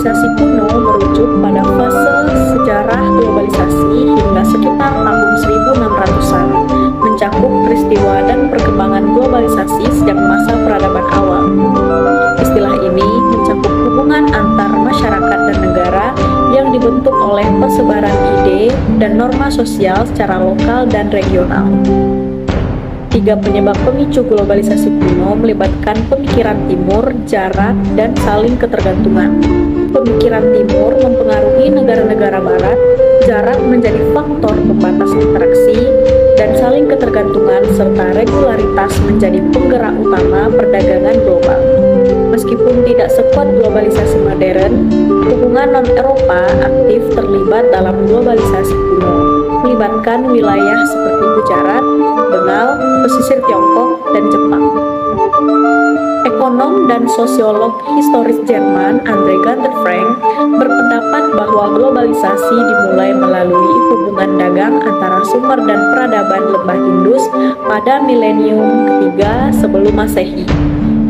globalisasi kuno merujuk pada fase sejarah globalisasi hingga sekitar tahun 1600-an, mencakup peristiwa dan perkembangan globalisasi sejak masa peradaban awal. Istilah ini mencakup hubungan antar masyarakat dan negara yang dibentuk oleh persebaran ide dan norma sosial secara lokal dan regional. Tiga penyebab pemicu globalisasi kuno melibatkan pemikiran timur, jarak, dan saling ketergantungan. Pemikiran timur mempengaruhi negara-negara barat, jarak menjadi faktor pembatas interaksi, dan saling ketergantungan serta regularitas menjadi penggerak utama perdagangan global. Meskipun tidak sekuat globalisasi modern, hubungan non-Eropa aktif terlibat dalam globalisasi kuno, melibatkan wilayah seperti Gujarat, Bengal, pesisir Tiongkok, dan Jepang. Ekonom dan sosiolog historis Jerman Andre Gunther Frank berpendapat bahwa globalisasi dimulai melalui hubungan dagang antara Sumer dan peradaban lembah Indus pada milenium ketiga sebelum Masehi.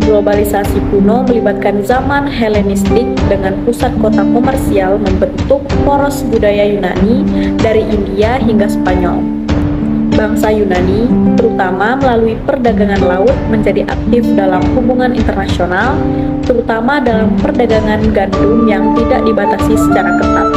Globalisasi kuno melibatkan zaman Helenistik dengan pusat kota komersial membentuk poros budaya Yunani dari India hingga Spanyol. Bangsa Yunani, terutama melalui perdagangan laut, menjadi aktif dalam hubungan internasional, terutama dalam perdagangan gandum yang tidak dibatasi secara ketat.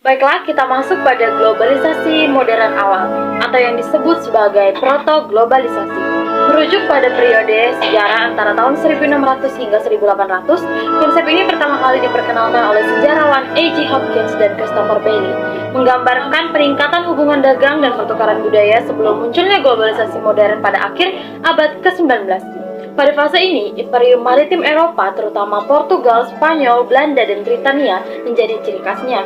Baiklah, kita masuk pada globalisasi modern awal, atau yang disebut sebagai proto-globalisasi. Merujuk pada periode sejarah antara tahun 1600 hingga 1800, konsep ini pertama kali diperkenalkan oleh sejarawan A.J. Hopkins dan Christopher Bailey, menggambarkan peningkatan hubungan dagang dan pertukaran budaya sebelum munculnya globalisasi modern pada akhir abad ke-19. Pada fase ini, imperium maritim Eropa, terutama Portugal, Spanyol, Belanda, dan Britania, menjadi ciri khasnya.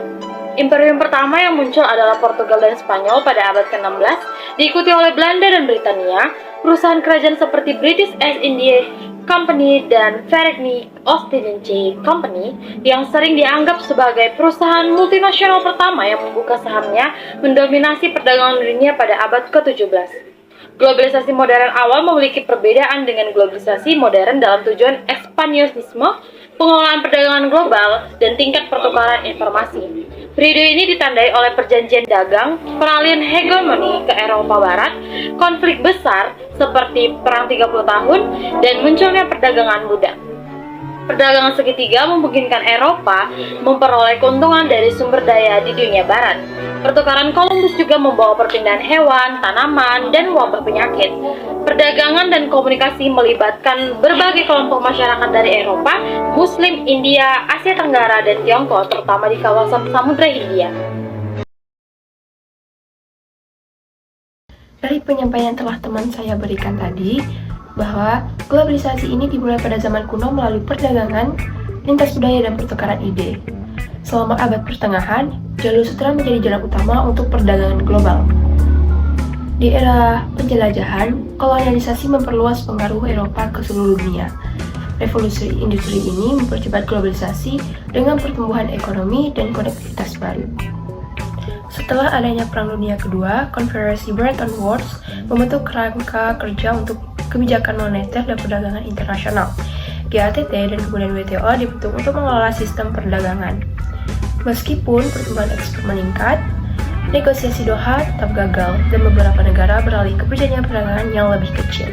Imperium pertama yang muncul adalah Portugal dan Spanyol pada abad ke-16, diikuti oleh Belanda dan Britania. Perusahaan kerajaan seperti British East India Company dan Varig Ostindische Company yang sering dianggap sebagai perusahaan multinasional pertama yang membuka sahamnya mendominasi perdagangan dunia pada abad ke-17. Globalisasi modern awal memiliki perbedaan dengan globalisasi modern dalam tujuan ekspansionisme, pengelolaan perdagangan global, dan tingkat pertukaran informasi. Periode ini ditandai oleh perjanjian dagang, peralihan hegemoni ke Eropa Barat, konflik besar seperti Perang 30 tahun, dan munculnya perdagangan budak. Perdagangan segitiga memungkinkan Eropa memperoleh keuntungan dari sumber daya di dunia barat. Pertukaran Columbus juga membawa perpindahan hewan, tanaman, dan wabah penyakit. Perdagangan dan komunikasi melibatkan berbagai kelompok masyarakat dari Eropa, Muslim, India, Asia Tenggara, dan Tiongkok, terutama di kawasan Samudra Hindia. Dari penyampaian yang telah teman saya berikan tadi, bahwa globalisasi ini dimulai pada zaman kuno melalui perdagangan, lintas budaya, dan pertukaran ide. Selama abad pertengahan, jalur sutra menjadi jalan utama untuk perdagangan global. Di era penjelajahan, kolonialisasi memperluas pengaruh Eropa ke seluruh dunia. Revolusi industri ini mempercepat globalisasi dengan pertumbuhan ekonomi dan konektivitas baru. Setelah adanya Perang Dunia Kedua, Konferensi Bretton Woods membentuk kerangka kerja untuk kebijakan moneter dan perdagangan internasional. GATT dan kemudian WTO dibentuk untuk mengelola sistem perdagangan. Meskipun pertumbuhan ekspor meningkat, negosiasi Doha tetap gagal dan beberapa negara beralih ke perjanjian perdagangan yang lebih kecil.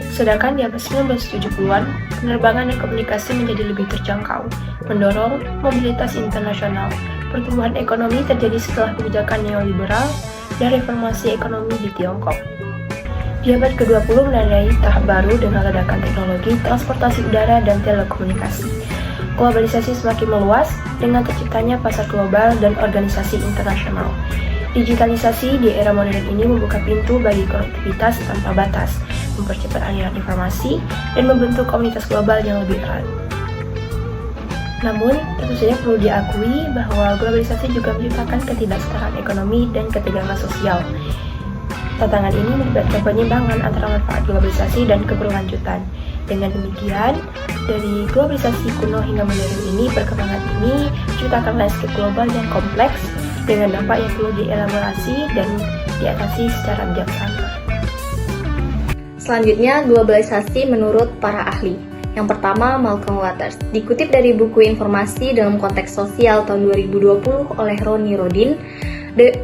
Sedangkan di abad 1970-an, penerbangan dan komunikasi menjadi lebih terjangkau, mendorong mobilitas internasional. Pertumbuhan ekonomi terjadi setelah kebijakan neoliberal dan reformasi ekonomi di Tiongkok. Di abad ke-20 menandai tahap baru dengan ledakan teknologi, transportasi udara, dan telekomunikasi. Globalisasi semakin meluas dengan terciptanya pasar global dan organisasi internasional. Digitalisasi di era modern ini membuka pintu bagi konektivitas tanpa batas, mempercepat aliran informasi, dan membentuk komunitas global yang lebih erat. Namun, tentu saja perlu diakui bahwa globalisasi juga menciptakan ketidaksetaraan ekonomi dan ketegangan sosial. Tantangan ini melibatkan penyimbangan antara manfaat globalisasi dan keberlanjutan. Dengan demikian, dari globalisasi kuno hingga modern ini, perkembangan ini menciptakan landscape global yang kompleks dengan dampak yang perlu dielaborasi dan diatasi secara bijaksana. Selanjutnya, globalisasi menurut para ahli. Yang pertama, Malcolm Waters. Dikutip dari buku Informasi dalam Konteks Sosial tahun 2020 oleh Ronnie Rodin,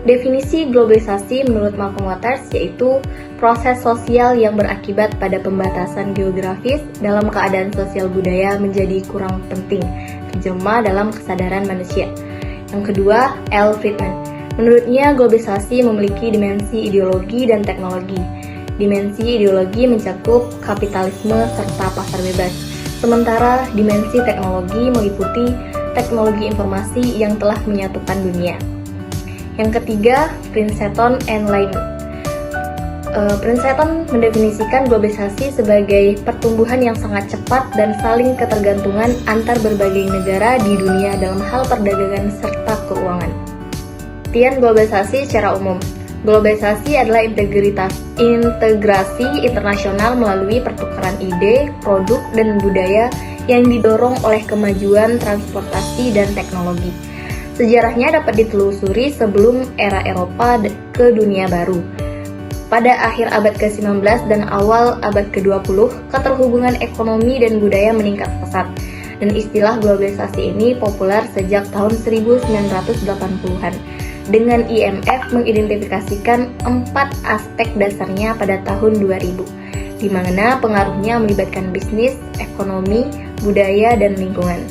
definisi globalisasi menurut Malcolm Waters yaitu proses sosial yang berakibat pada pembatasan geografis dalam keadaan sosial budaya menjadi kurang penting, terjemah dalam kesadaran manusia. Yang kedua, L. Friedman. Menurutnya, globalisasi memiliki dimensi ideologi dan teknologi. Dimensi ideologi mencakup kapitalisme serta pasar bebas, sementara dimensi teknologi meliputi teknologi informasi yang telah menyatukan dunia. Yang ketiga, Princeton and Lyman. Princeton mendefinisikan globalisasi sebagai pertumbuhan yang sangat cepat dan saling ketergantungan antar berbagai negara di dunia dalam hal perdagangan serta keuangan. Artian globalisasi secara umum. Globalisasi adalah integrasi internasional melalui pertukaran ide, produk, dan budaya yang didorong oleh kemajuan transportasi dan teknologi. Sejarahnya dapat ditelusuri sebelum era Eropa ke dunia baru. Pada akhir abad ke-19 dan awal abad ke-20, keterhubungan ekonomi dan budaya meningkat pesat, dan istilah globalisasi ini populer sejak tahun 1980-an. Dengan IMF mengidentifikasikan 4 aspek dasarnya pada tahun 2000, di mana pengaruhnya melibatkan bisnis, ekonomi, budaya, dan lingkungan.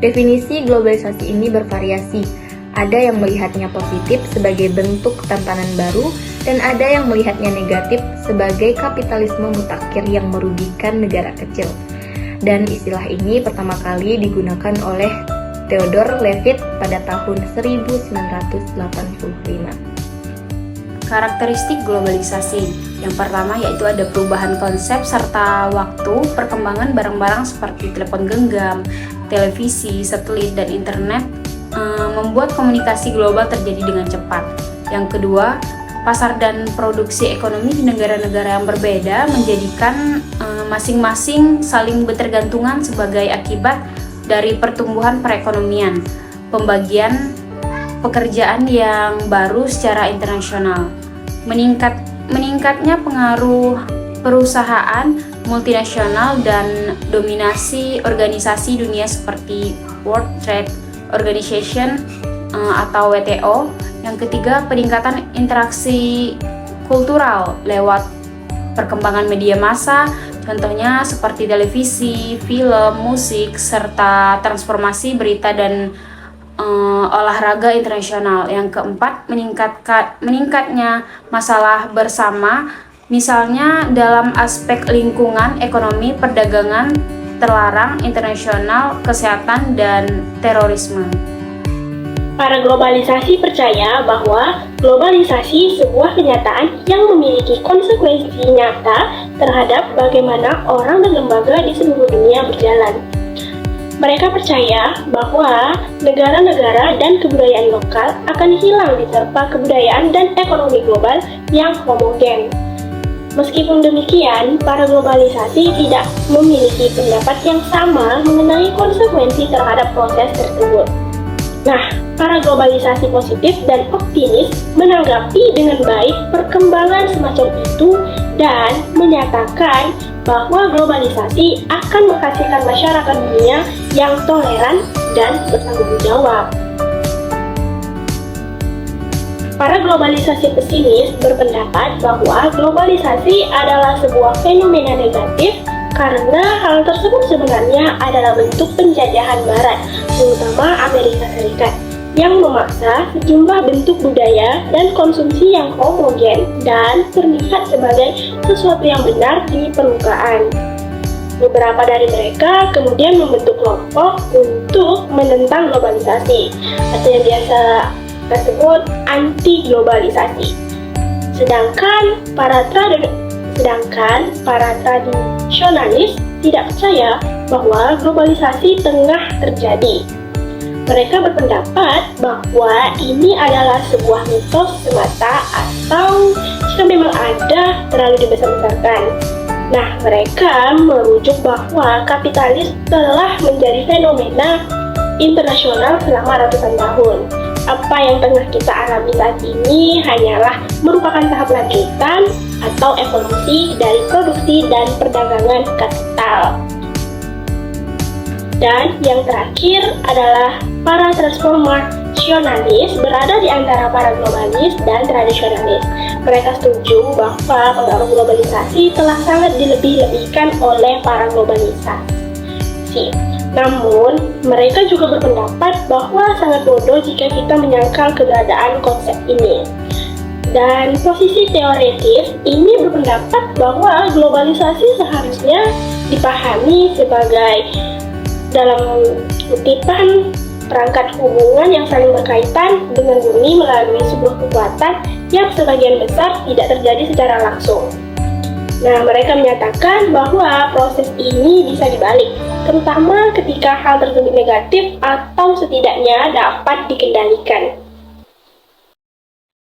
Definisi globalisasi ini bervariasi. Ada yang melihatnya positif sebagai bentuk tatanan baru, dan ada yang melihatnya negatif sebagai kapitalisme mutakhir yang merugikan negara kecil. Dan istilah ini pertama kali digunakan oleh Theodore Levitt pada tahun 1985. Karakteristik globalisasi. Yang pertama yaitu ada perubahan konsep serta waktu, perkembangan barang-barang seperti telepon genggam, televisi, satelit, dan internet membuat komunikasi global terjadi dengan cepat. Yang kedua, pasar dan produksi ekonomi di negara-negara yang berbeda menjadikan masing-masing saling bertergantungan sebagai akibat dari pertumbuhan perekonomian, pembagian pekerjaan yang baru secara internasional, meningkatnya pengaruh perusahaan multinasional dan dominasi organisasi dunia seperti World Trade Organization atau WTO. Yang ketiga, peningkatan interaksi kultural lewat perkembangan media massa, contohnya seperti televisi, film, musik, serta transformasi berita dan olahraga internasional. Yang keempat, meningkatnya masalah bersama, misalnya dalam aspek lingkungan, ekonomi, perdagangan terlarang, internasional, kesehatan, dan terorisme. Para globalisasi percaya bahwa globalisasi sebuah kenyataan yang memiliki konsekuensi nyata terhadap bagaimana orang dan lembaga di seluruh dunia berjalan. Mereka percaya bahwa negara-negara dan kebudayaan lokal akan hilang diterpa kebudayaan dan ekonomi global yang homogen. Meskipun demikian, para globalisasi tidak memiliki pendapat yang sama mengenai konsekuensi terhadap proses tersebut. Nah, para globalisasi positif dan optimis menanggapi dengan baik perkembangan semacam itu dan menyatakan bahwa globalisasi akan menghasilkan masyarakat dunia yang toleran dan bertanggung jawab. Para globalisasi pesimis berpendapat bahwa globalisasi adalah sebuah fenomena negatif karena hal tersebut sebenarnya adalah bentuk penjajahan Barat, terutama Amerika Serikat, yang memaksa sejumlah bentuk budaya dan konsumsi yang homogen dan terlihat sebagai sesuatu yang benar di permukaan. Beberapa dari mereka kemudian membentuk kelompok untuk menentang globalisasi, atau yang biasa disebut anti-globalisasi. Sedangkan para tradisionalis tidak percaya bahwa globalisasi tengah terjadi. Mereka berpendapat bahwa ini adalah sebuah mitos semata atau jika memang ada terlalu dibesar-besarkan. Nah, mereka merujuk bahwa kapitalis telah menjadi fenomena internasional selama ratusan tahun. Apa yang tengah kita alami saat ini hanyalah merupakan tahap lanjutan atau evolusi dari produksi dan perdagangan kapital. Dan yang terakhir adalah para transformasionalis berada di antara para globalis dan tradisionalis. Mereka setuju bahwa pengaruh globalisasi telah sangat dilebih-lebihkan oleh para globalisasi. Namun, mereka juga berpendapat bahwa sangat bodoh jika kita menyangkal keberadaan konsep ini. Dan posisi teoretis ini berpendapat bahwa globalisasi seharusnya dipahami sebagai dalam kutipan perangkat hubungan yang saling berkaitan dengan bumi melalui sebuah kekuatan yang sebagian besar tidak terjadi secara langsung. Nah, mereka menyatakan bahwa proses ini bisa dibalik, terutama ketika hal tersebut negatif atau setidaknya dapat dikendalikan.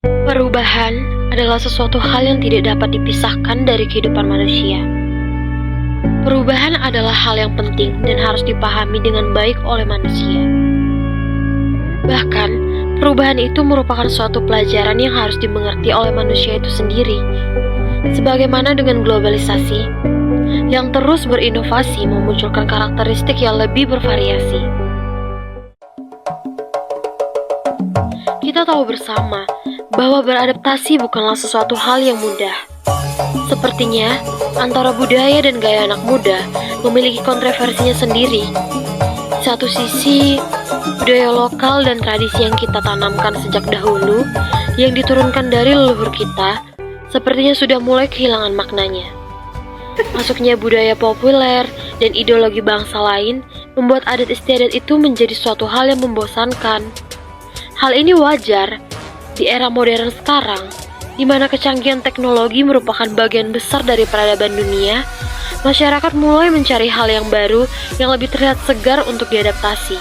Perubahan adalah sesuatu hal yang tidak dapat dipisahkan dari kehidupan manusia. Perubahan adalah hal yang penting dan harus dipahami dengan baik oleh manusia. Bahkan, perubahan itu merupakan suatu pelajaran yang harus dimengerti oleh manusia itu sendiri. Sebagaimana dengan globalisasi, yang terus berinovasi memunculkan karakteristik yang lebih bervariasi. Kita tahu bersama bahwa beradaptasi bukanlah sesuatu hal yang mudah. Sepertinya, antara budaya dan gaya anak muda memiliki kontroversinya sendiri. Di satu sisi, budaya lokal dan tradisi yang kita tanamkan sejak dahulu, yang diturunkan dari leluhur kita, sepertinya sudah mulai kehilangan maknanya. Masuknya budaya populer dan ideologi bangsa lain membuat adat istiadat itu menjadi suatu hal yang membosankan. Hal ini wajar di era modern sekarang, di mana kecanggihan teknologi merupakan bagian besar dari peradaban dunia. Masyarakat mulai mencari hal yang baru yang lebih terlihat segar untuk diadaptasi.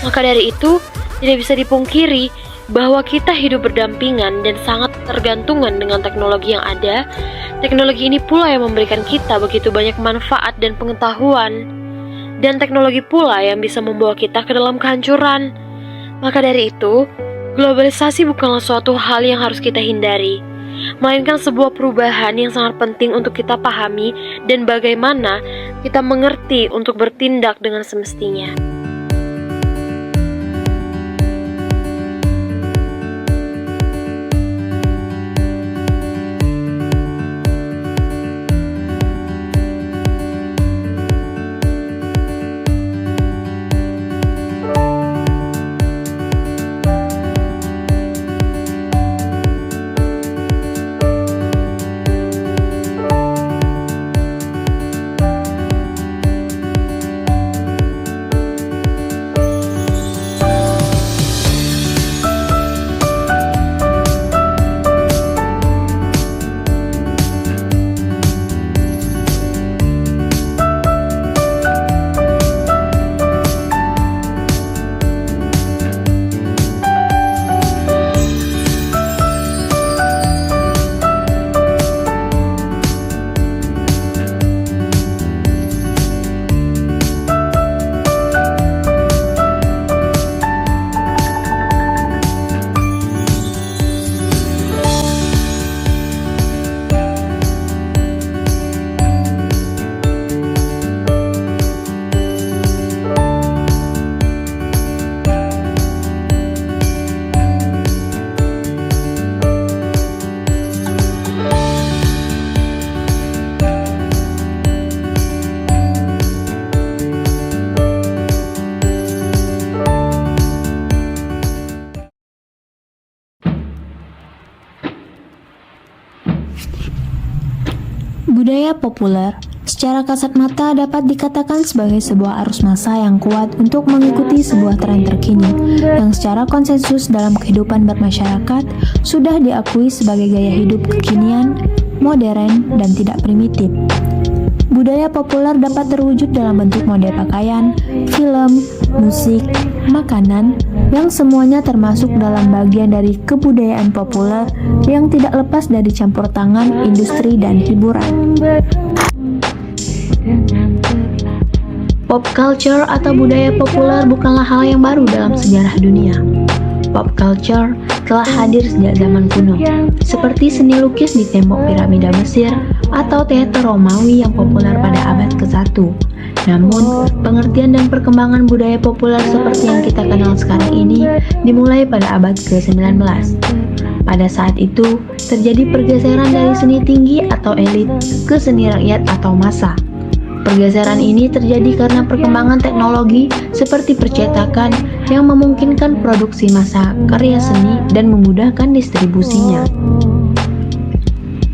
Maka dari itu, tidak bisa dipungkiri bahwa kita hidup berdampingan dan sangat tergantungan dengan teknologi yang ada. Teknologi ini pula yang memberikan kita begitu banyak manfaat dan pengetahuan. Dan teknologi pula yang bisa membawa kita ke dalam kehancuran. Maka dari itu, globalisasi bukanlah suatu hal yang harus kita hindari, melainkan sebuah perubahan yang sangat penting untuk kita pahami dan bagaimana kita mengerti untuk bertindak dengan semestinya. Budaya populer secara kasat mata dapat dikatakan sebagai sebuah arus massa yang kuat untuk mengikuti sebuah tren terkini yang secara konsensus dalam kehidupan bermasyarakat sudah diakui sebagai gaya hidup kekinian, modern, dan tidak primitif. Budaya populer dapat terwujud dalam bentuk model pakaian, film, musik, makanan, yang semuanya termasuk dalam bagian dari kebudayaan populer yang tidak lepas dari campur tangan industri dan hiburan. Pop culture atau budaya populer bukanlah hal yang baru dalam sejarah dunia. Pop culture telah hadir sejak zaman kuno, seperti seni lukis di tembok piramida Mesir atau teater Romawi yang populer pada abad ke-1. Namun, pengertian dan perkembangan budaya populer seperti yang kita kenal sekarang ini dimulai pada abad ke-19. Pada saat itu, terjadi pergeseran dari seni tinggi atau elit ke seni rakyat atau massa. Pergeseran ini terjadi karena perkembangan teknologi seperti percetakan yang memungkinkan produksi massa karya seni dan memudahkan distribusinya.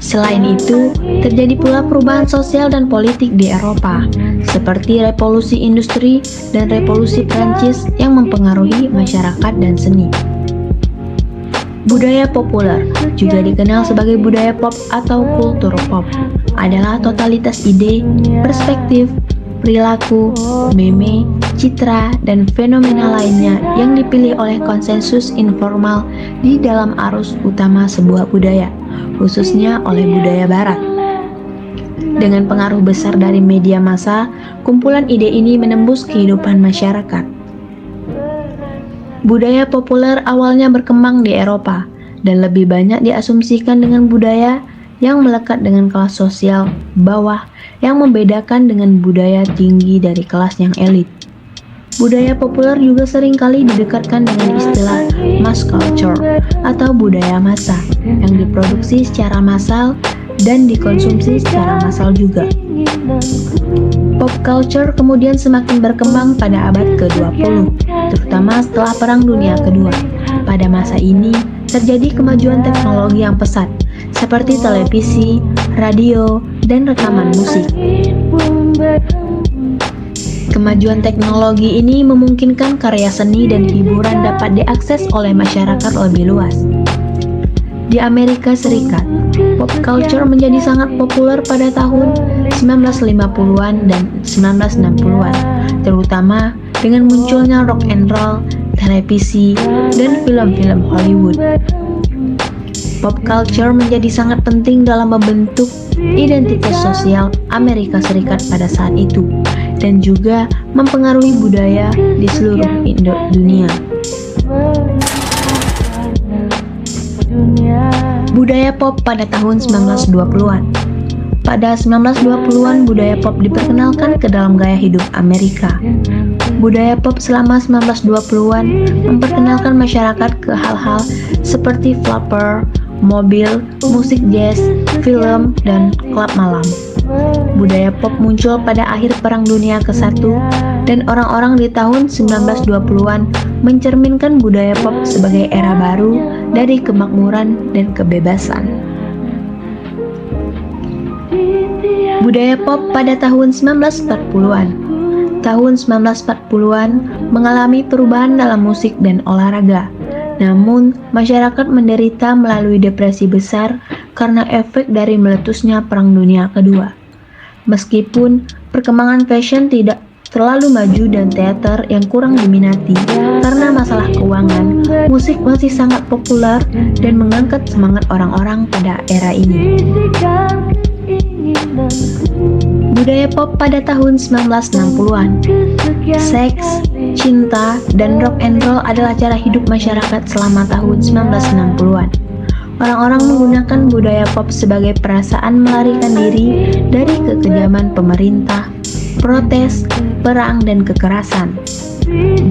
Selain itu, terjadi pula perubahan sosial dan politik di Eropa, seperti revolusi industri dan revolusi Prancis yang mempengaruhi masyarakat dan seni. Budaya populer, juga dikenal sebagai budaya pop atau kultur pop, adalah totalitas ide, perspektif, perilaku, meme, citra, dan fenomena lainnya yang dipilih oleh konsensus informal di dalam arus utama sebuah budaya, khususnya oleh budaya barat. Dengan pengaruh besar dari media massa, kumpulan ide ini menembus kehidupan masyarakat. Budaya populer awalnya berkembang di Eropa dan lebih banyak diasumsikan dengan budaya yang melekat dengan kelas sosial bawah yang membedakan dengan budaya tinggi dari kelas yang elit. Budaya populer juga seringkali didekatkan dengan istilah mass culture atau budaya massa yang diproduksi secara massal dan dikonsumsi secara massal juga. Pop culture kemudian semakin berkembang pada abad ke-20, terutama setelah Perang Dunia Kedua. Pada masa ini, terjadi kemajuan teknologi yang pesat, seperti televisi, radio, dan rekaman musik. Kemajuan teknologi ini memungkinkan karya seni dan hiburan dapat diakses oleh masyarakat lebih luas. Di Amerika Serikat, pop culture menjadi sangat populer pada tahun 1950-an dan 1960-an, terutama dengan munculnya rock and roll, televisi, dan film-film Hollywood. Pop culture menjadi sangat penting dalam membentuk identitas sosial Amerika Serikat pada saat itu, dan juga mempengaruhi budaya di seluruh dunia. Budaya pop pada tahun 1920-an. Pada 1920-an, budaya pop diperkenalkan ke dalam gaya hidup Amerika. Budaya pop selama 1920-an memperkenalkan masyarakat ke hal-hal seperti flapper, mobil, musik jazz, film, dan klub malam. Budaya pop muncul pada akhir Perang Dunia ke-1 dan orang-orang di tahun 1920-an mencerminkan budaya pop sebagai era baru dari kemakmuran dan kebebasan. Budaya pop pada tahun 1940-an. Tahun 1940-an mengalami perubahan dalam musik dan olahraga. Namun, masyarakat menderita melalui depresi besar karena efek dari meletusnya Perang Dunia Kedua. Meskipun perkembangan fashion tidak terlalu maju dan teater yang kurang diminati karena masalah keuangan, musik masih sangat populer dan mengangkat semangat orang-orang pada era ini. Budaya pop pada tahun 1960-an. Seks, cinta, dan rock and roll adalah cara hidup masyarakat selama tahun 1960-an. Orang-orang menggunakan budaya pop sebagai perasaan melarikan diri dari kekejaman pemerintah, protes, perang, dan kekerasan.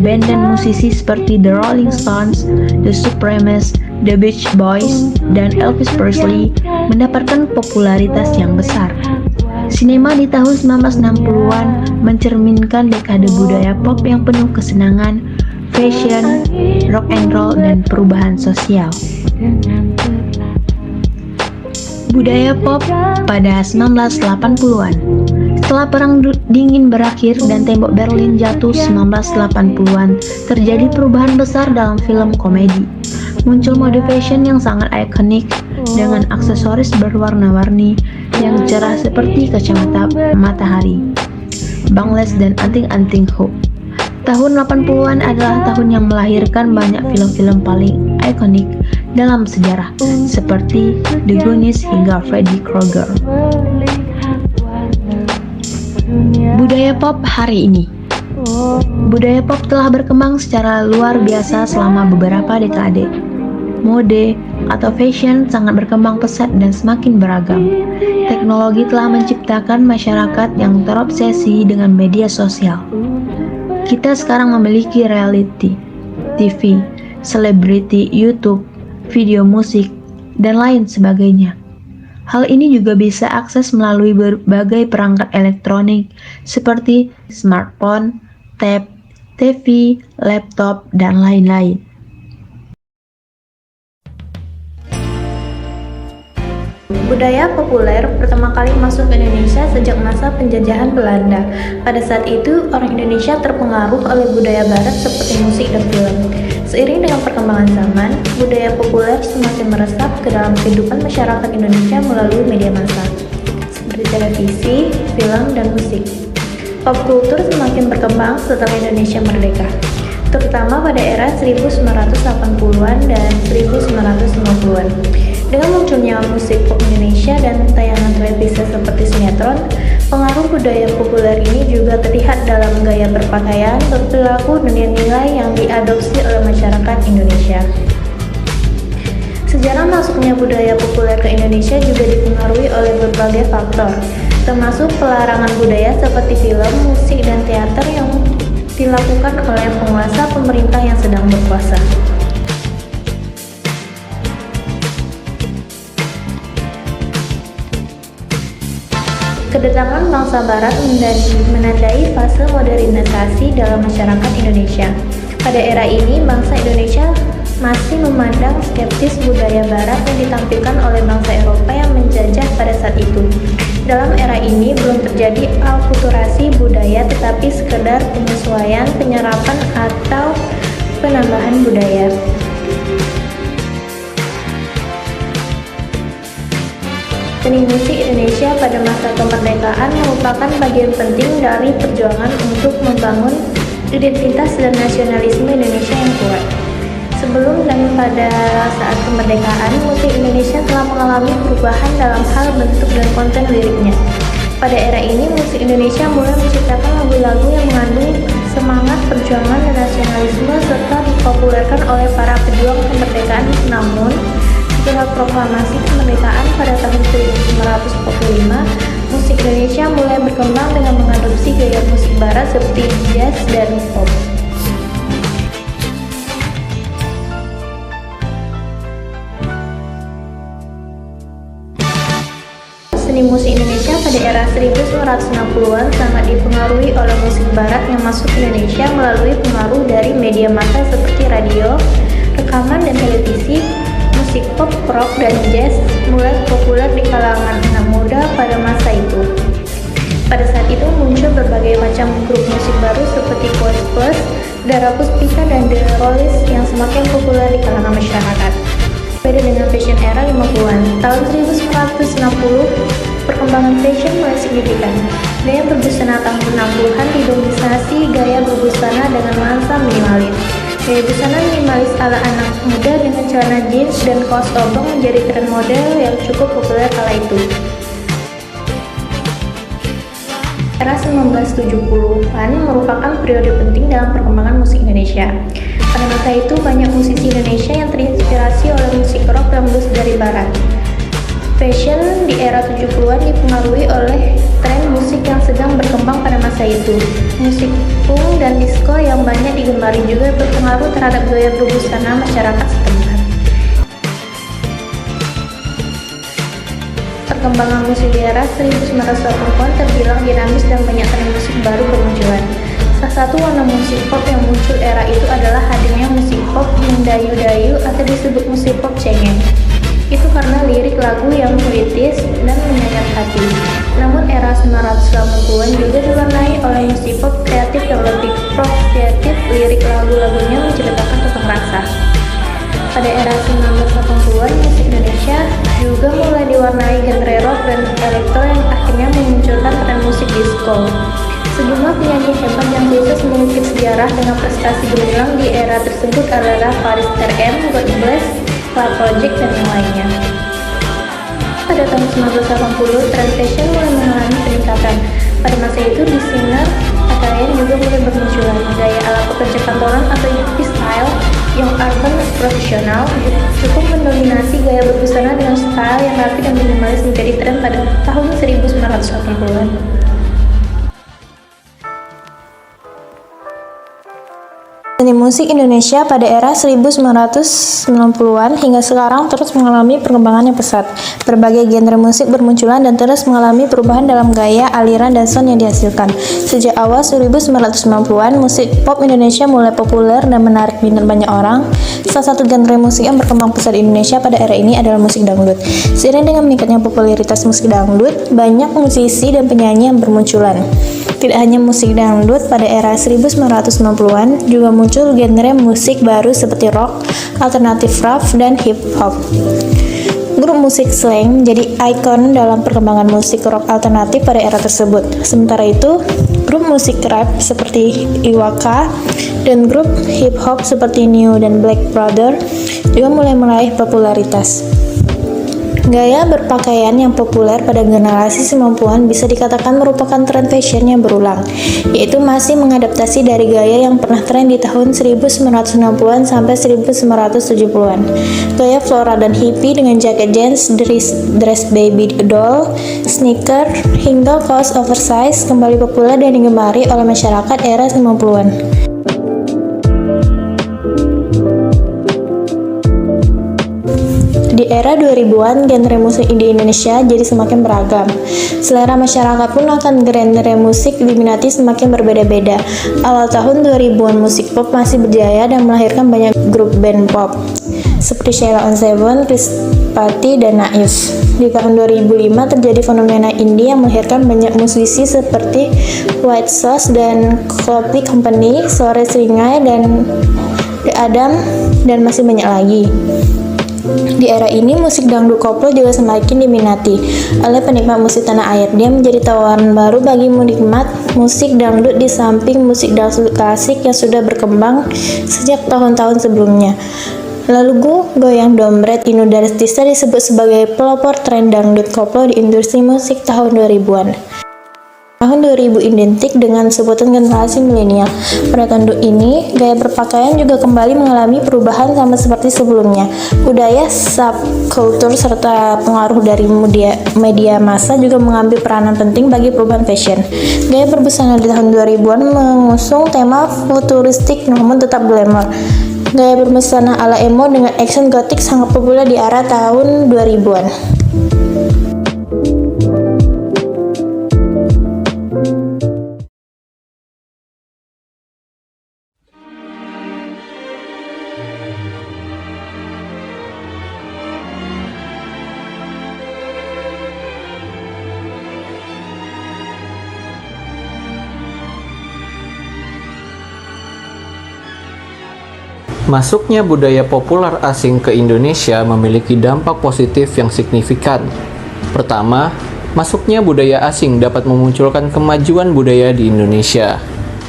Band dan musisi seperti The Rolling Stones, The Supremes, The Beach Boys, dan Elvis Presley mendapatkan popularitas yang besar. Sinema di tahun 1960-an mencerminkan dekade budaya pop yang penuh kesenangan, fashion, rock and roll, dan perubahan sosial. Budaya pop pada 1980-an. Setelah Perang Dingin berakhir dan tembok Berlin jatuh 1980-an, terjadi perubahan besar dalam film komedi. Muncul mode fashion yang sangat ikonik dengan aksesoris berwarna-warni yang cerah seperti kacamata matahari, bangles, dan anting-anting hoop. Tahun 80-an adalah tahun yang melahirkan banyak film-film paling ikonik dalam sejarah, seperti The Goonies hingga Freddy Krueger. Budaya pop hari ini. Budaya pop telah berkembang secara luar biasa selama beberapa dekade. mode, atau fashion sangat berkembang pesat dan semakin beragam. Teknologi telah menciptakan masyarakat yang terobsesi dengan media sosial. Kita sekarang memiliki reality, TV, selebriti, YouTube, video musik, dan lain sebagainya. Hal ini juga bisa akses melalui berbagai perangkat elektronik seperti smartphone, tab, TV, laptop, dan lain-lain. Budaya populer pertama kali masuk ke Indonesia sejak masa penjajahan Belanda. Pada saat itu, orang Indonesia terpengaruh oleh budaya barat seperti musik dan film. Seiring dengan perkembangan zaman, budaya populer semakin meresap ke dalam kehidupan masyarakat Indonesia melalui media massa, seperti televisi, film, dan musik. Pop culture semakin berkembang setelah Indonesia merdeka, terutama pada era 1980-an dan 1990-an. Dengan munculnya musik pop Indonesia dan tayangan televisi seperti sinetron, pengaruh budaya populer ini juga terlihat dalam gaya berpakaian, berperilaku, dan nilai yang diadopsi oleh masyarakat Indonesia. Sejarah masuknya budaya populer ke Indonesia juga dipengaruhi oleh berbagai faktor, termasuk pelarangan budaya seperti film, musik, dan teater yang dilakukan oleh penguasa pemerintah yang sedang berkuasa. Kedatangan bangsa barat menandai fase modernisasi dalam masyarakat Indonesia. Pada era ini, bangsa Indonesia masih memandang skeptis budaya barat yang ditampilkan oleh bangsa Eropa yang menjajah pada saat itu. Dalam era ini belum terjadi alkulturasi budaya, tetapi sekedar penyesuaian, penyerapan, atau penambahan budaya. Seni musik Indonesia pada masa kemerdekaan merupakan bagian penting dari perjuangan untuk membangun identitas dan nasionalisme Indonesia yang kuat. Sebelum dan pada saat kemerdekaan, musik Indonesia telah mengalami perubahan dalam hal bentuk dan konten liriknya. Pada era ini, musik Indonesia mulai menciptakan lagu-lagu yang mengandung semangat perjuangan dan nasionalisme serta dipopulerkan oleh para pejuang kemerdekaan. Namun, setelah proklamasi kemerdekaan pada tahun 1945, musik Indonesia mulai berkembang dengan mengadopsi gaya musik barat seperti jazz dan pop. Seni musik Indonesia pada era 1960-an sangat dipengaruhi oleh musik barat yang masuk ke Indonesia melalui pengaruh dari media massa seperti radio, rekaman, dan televisi. Musik pop, rock, dan jazz mulai populer di kalangan anak muda pada masa itu. Pada saat itu muncul berbagai macam grup musik baru seperti Boys Plus, Dara Puspita, dan The Rollies yang semakin populer di kalangan masyarakat. Beda dengan fashion era 50-an, tahun 1960, perkembangan fashion mulai signifikan. Gaya berbusana tahun 60-an didominasi gaya berbusana dengan nuansa minimalis. Gaya busana minimalis ala anak muda dengan celana jeans dan kaos obong menjadi tren model yang cukup populer kala itu. Era 1970-an merupakan periode penting dalam perkembangan musik Indonesia. Pada masa itu, banyak musisi Indonesia yang terinspirasi oleh musik rock dan blues dari barat. Fashion di era 70-an dipengaruhi oleh tren musik yang sedang berkembang pada masa itu. Musik punk dan disco yang banyak digemari juga berpengaruh terhadap gaya berbusana masyarakat setempat. Perkembangan musik di era 1980-an terbilang dinamis dan banyak tren musik baru bermunculan. Salah satu warna musik pop yang muncul era itu adalah hadirnya musik pop mendayu-dayu atau disebut musik pop cengeng. Itu karena lirik lagu yang puitis dan menyayat hati. Namun era 1980-an juga diwarnai oleh musik pop kreatif yang lebih provokatif. Lirik lagu-lagunya menceritakan tentang rasa. Pada era 1980-an, musik Indonesia juga mulai diwarnai genre rock dan elektro yang akhirnya memunculkan tren musik disco. Sejumlah penyanyi hebat yang sukses mengukir sejarah dengan prestasi gemilang di era tersebut adalah Faris RM, God Bless, Club Project, dan yang lainnya. Pada tahun 1980, tren fashion mulai mengalami peningkatan. Pada masa itu, desainer pakaian juga mulai bermunculan. Gaya ala pekerja kantoran atau hippie style yang urban profesional cukup mendominasi gaya berbusana dengan style yang rapi dan minimalis menjadi tren pada tahun 1980-an. Seni musik Indonesia pada era 1990-an hingga sekarang terus mengalami perkembangan yang pesat. Berbagai genre musik bermunculan dan terus mengalami perubahan dalam gaya, aliran, dan sound yang dihasilkan. Sejak awal 1990-an, musik pop Indonesia mulai populer dan menarik minat banyak orang. Salah satu genre musik yang berkembang pesat di Indonesia pada era ini adalah musik dangdut. Seiring dengan meningkatnya popularitas musik dangdut, banyak musisi dan penyanyi yang bermunculan. Tidak hanya musik dangdut, pada era 1990-an juga muncul genre musik baru seperti rock, alternatif rap, dan hip hop. Grup musik slang menjadi ikon dalam perkembangan musik rock alternatif pada era tersebut. Sementara itu, grup musik rap seperti Iwaka dan grup hip hop seperti Neo dan Black Brother juga mulai meraih popularitas. Gaya berpakaian yang populer pada generasi 90-an bisa dikatakan merupakan tren fashion yang berulang, yaitu masih mengadaptasi dari gaya yang pernah tren di tahun 1960-an sampai 1970-an. Gaya flora dan hippie dengan jaket jeans, dress baby doll, sneaker, hingga kaos oversize kembali populer dan digemari oleh masyarakat era 90-an. Di era 2000-an, genre musik di Indonesia jadi semakin beragam. Selera masyarakat pun akan genre musik diminati semakin berbeda-beda. Awal tahun 2000-an, musik pop masih berjaya dan melahirkan banyak grup band pop, seperti Sheila on 7, Krispatih, dan Naif. Di tahun 2005 terjadi fenomena indie yang melahirkan banyak musisi seperti White Sauce dan Coldplay Company, Sore Seringai, dan The Adam, dan masih banyak lagi. Di era ini, musik dangdut koplo juga semakin diminati oleh penikmat musik tanah air. Dia menjadi tawaran baru bagi penikmat musik dangdut di samping musik dangdut klasik yang sudah berkembang sejak tahun-tahun sebelumnya. Lalu goyang dompet Inul Daratista disebut sebagai pelopor tren dangdut koplo di industri musik tahun 2000-an. Tahun 2000 identik dengan sebutan generasi milenial. Pada tahun ini, gaya berpakaian juga kembali mengalami perubahan sama seperti sebelumnya. Budaya, subkultur, serta pengaruh dari media massa juga mengambil peranan penting bagi perubahan fashion. Gaya berbusana di tahun 2000-an mengusung tema futuristik namun tetap glamour. Gaya berbusana ala emo dengan action gotik sangat populer di era tahun 2000-an. Masuknya budaya populer asing ke Indonesia memiliki dampak positif yang signifikan. Pertama, masuknya budaya asing dapat memunculkan kemajuan budaya di Indonesia.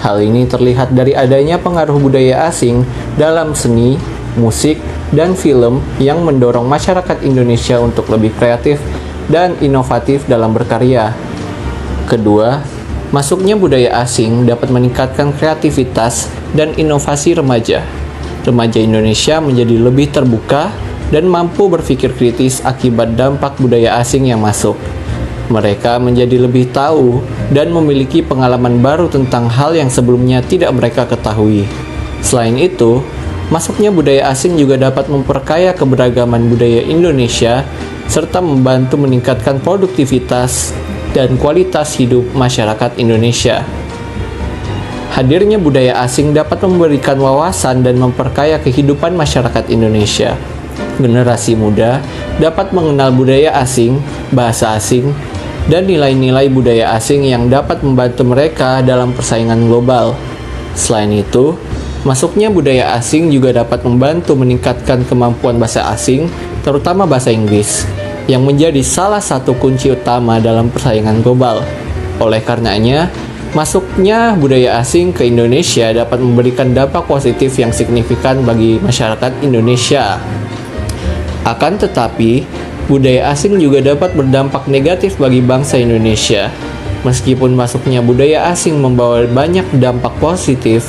Hal ini terlihat dari adanya pengaruh budaya asing dalam seni, musik, dan film yang mendorong masyarakat Indonesia untuk lebih kreatif dan inovatif dalam berkarya. Kedua, masuknya budaya asing dapat meningkatkan kreativitas dan inovasi remaja. Remaja Indonesia menjadi lebih terbuka dan mampu berpikir kritis akibat dampak budaya asing yang masuk. Mereka menjadi lebih tahu dan memiliki pengalaman baru tentang hal yang sebelumnya tidak mereka ketahui. Selain itu, masuknya budaya asing juga dapat memperkaya keberagaman budaya Indonesia serta membantu meningkatkan produktivitas dan kualitas hidup masyarakat Indonesia. Hadirnya budaya asing dapat memberikan wawasan dan memperkaya kehidupan masyarakat Indonesia. Generasi muda dapat mengenal budaya asing, bahasa asing, dan nilai-nilai budaya asing yang dapat membantu mereka dalam persaingan global. Selain itu, masuknya budaya asing juga dapat membantu meningkatkan kemampuan bahasa asing, terutama bahasa Inggris, yang menjadi salah satu kunci utama dalam persaingan global. Oleh karenanya, masuknya budaya asing ke Indonesia dapat memberikan dampak positif yang signifikan bagi masyarakat Indonesia. Akan tetapi, budaya asing juga dapat berdampak negatif bagi bangsa Indonesia. Meskipun masuknya budaya asing membawa banyak dampak positif,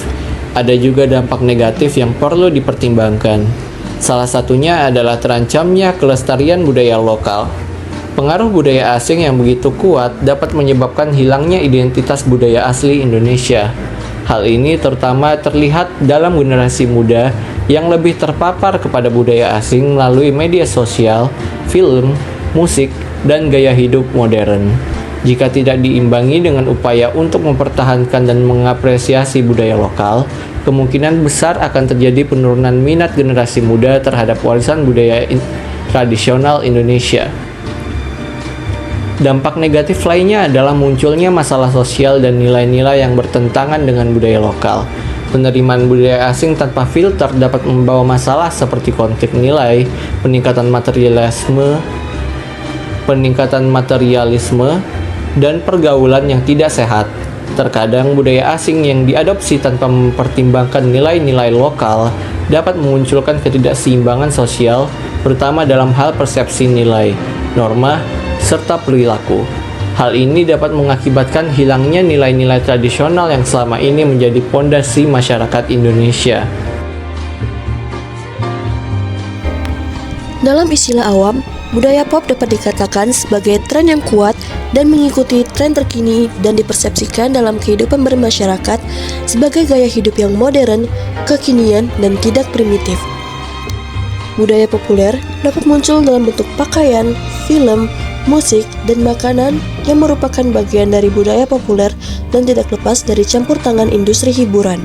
ada juga dampak negatif yang perlu dipertimbangkan. Salah satunya adalah terancamnya kelestarian budaya lokal. Pengaruh budaya asing yang begitu kuat dapat menyebabkan hilangnya identitas budaya asli Indonesia. Hal ini terutama terlihat dalam generasi muda yang lebih terpapar kepada budaya asing melalui media sosial, film, musik, dan gaya hidup modern. Jika tidak diimbangi dengan upaya untuk mempertahankan dan mengapresiasi budaya lokal, kemungkinan besar akan terjadi penurunan minat generasi muda terhadap warisan budaya tradisional Indonesia. Dampak negatif lainnya adalah munculnya masalah sosial dan nilai-nilai yang bertentangan dengan budaya lokal. Penerimaan budaya asing tanpa filter dapat membawa masalah seperti konflik nilai, peningkatan materialisme, dan pergaulan yang tidak sehat. Terkadang budaya asing yang diadopsi tanpa mempertimbangkan nilai-nilai lokal dapat memunculkan ketidakseimbangan sosial, terutama dalam hal persepsi nilai, norma, serta perilaku. Hal ini dapat mengakibatkan hilangnya nilai-nilai tradisional yang selama ini menjadi pondasi masyarakat Indonesia. Dalam istilah awam, budaya pop dapat dikatakan sebagai tren yang kuat dan mengikuti tren terkini dan dipersepsikan dalam kehidupan bermasyarakat sebagai gaya hidup yang modern, kekinian, dan tidak primitif. Budaya populer dapat muncul dalam bentuk pakaian, film, musik, dan makanan yang merupakan bagian dari budaya populer dan tidak lepas dari campur tangan industri hiburan.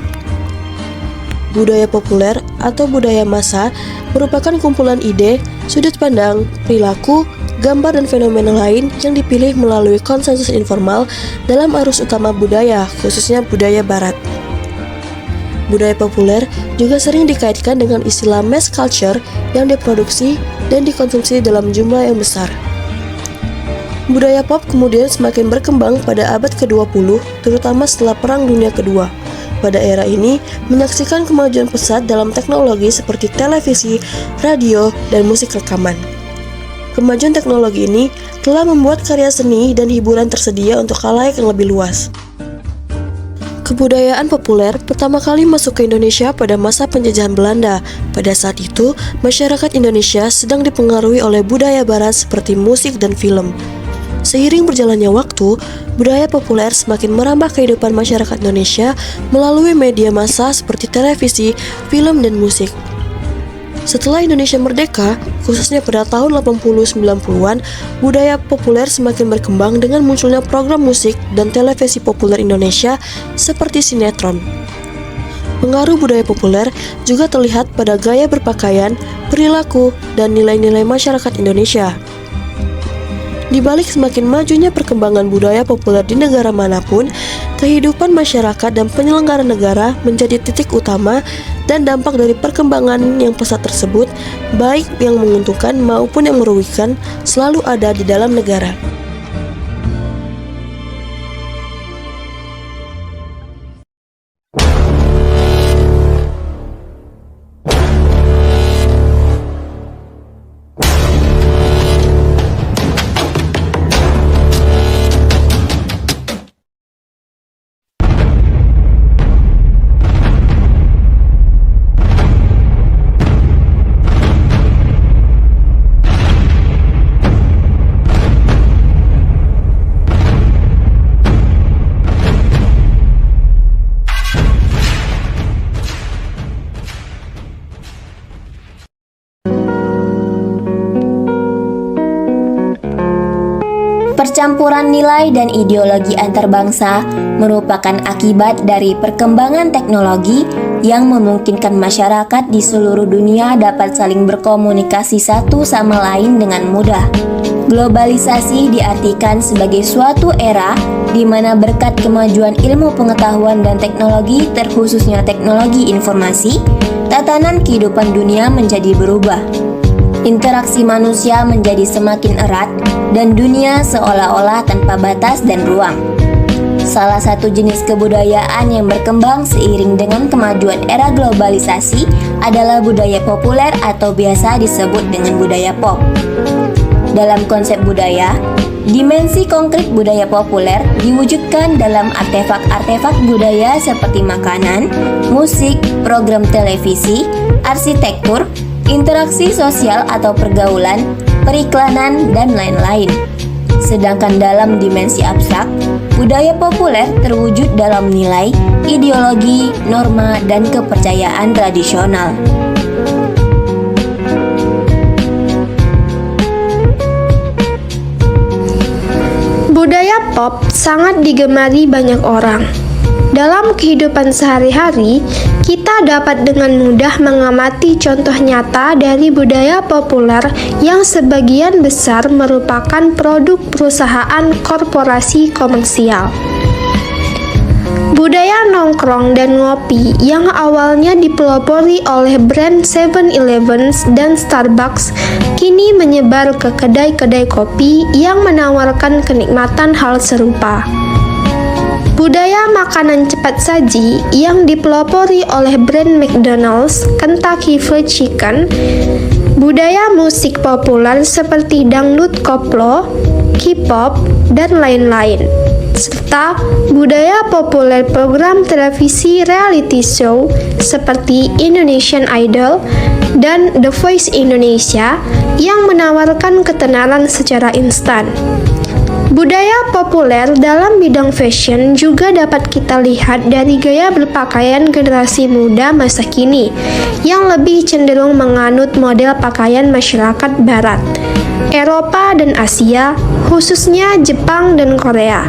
Budaya populer atau budaya massa merupakan kumpulan ide, sudut pandang, perilaku, gambar, dan fenomena lain yang dipilih melalui konsensus informal dalam arus utama budaya, khususnya budaya barat. Budaya populer juga sering dikaitkan dengan istilah mass culture yang diproduksi dan dikonsumsi dalam jumlah yang besar. Budaya pop kemudian semakin berkembang pada abad ke-20, terutama setelah Perang Dunia Kedua. Pada era ini, menyaksikan kemajuan pesat dalam teknologi seperti televisi, radio, dan musik rekaman. Kemajuan teknologi ini telah membuat karya seni dan hiburan tersedia untuk khalayak yang lebih luas. Kebudayaan populer pertama kali masuk ke Indonesia pada masa penjajahan Belanda. Pada saat itu, masyarakat Indonesia sedang dipengaruhi oleh budaya barat seperti musik dan film. Seiring berjalannya waktu, budaya populer semakin merambah kehidupan masyarakat Indonesia melalui media massa seperti televisi, film, dan musik. Setelah Indonesia merdeka, khususnya pada tahun 80-90-an, budaya populer semakin berkembang dengan munculnya program musik dan televisi populer Indonesia seperti sinetron. Pengaruh budaya populer juga terlihat pada gaya berpakaian, perilaku, dan nilai-nilai masyarakat Indonesia. Di balik semakin majunya perkembangan budaya populer di negara manapun, kehidupan masyarakat dan penyelenggara negara menjadi titik utama dan dampak dari perkembangan yang pesat tersebut, baik yang menguntungkan maupun yang merugikan, selalu ada di dalam negara. Percampuran nilai dan ideologi antar bangsa merupakan akibat dari perkembangan teknologi yang memungkinkan masyarakat di seluruh dunia dapat saling berkomunikasi satu sama lain dengan mudah. Globalisasi diartikan sebagai suatu era di mana berkat kemajuan ilmu pengetahuan dan teknologi, terkhususnya teknologi informasi, tatanan kehidupan dunia menjadi berubah. Interaksi manusia menjadi semakin erat dan dunia seolah-olah tanpa batas dan ruang. Salah satu jenis kebudayaan yang berkembang seiring dengan kemajuan era globalisasi adalah budaya populer atau biasa disebut dengan budaya pop. Dalam konsep budaya, dimensi konkret budaya populer diwujudkan dalam artefak-artefak budaya seperti makanan, musik, program televisi, arsitektur, interaksi sosial atau pergaulan, periklanan, dan lain-lain. Sedangkan dalam dimensi abstrak, budaya populer terwujud dalam nilai, ideologi, norma, dan kepercayaan tradisional. Budaya pop sangat digemari banyak orang. Dalam kehidupan sehari-hari, kita dapat dengan mudah mengamati contoh nyata dari budaya populer yang sebagian besar merupakan produk perusahaan korporasi komersial. Budaya nongkrong dan ngopi yang awalnya dipelopori oleh brand 7-Eleven dan Starbucks kini menyebar ke kedai-kedai kopi yang menawarkan kenikmatan hal serupa. Budaya makanan cepat saji yang dipelopori oleh brand McDonald's, Kentucky Fried Chicken, budaya musik populer seperti dangdut koplo, K-pop, dan lain-lain, serta budaya populer program televisi reality show seperti Indonesian Idol dan The Voice Indonesia yang menawarkan ketenaran secara instan. Budaya populer dalam bidang fashion juga dapat kita lihat dari gaya berpakaian generasi muda masa kini yang lebih cenderung menganut model pakaian masyarakat barat, Eropa dan Asia, khususnya Jepang dan Korea.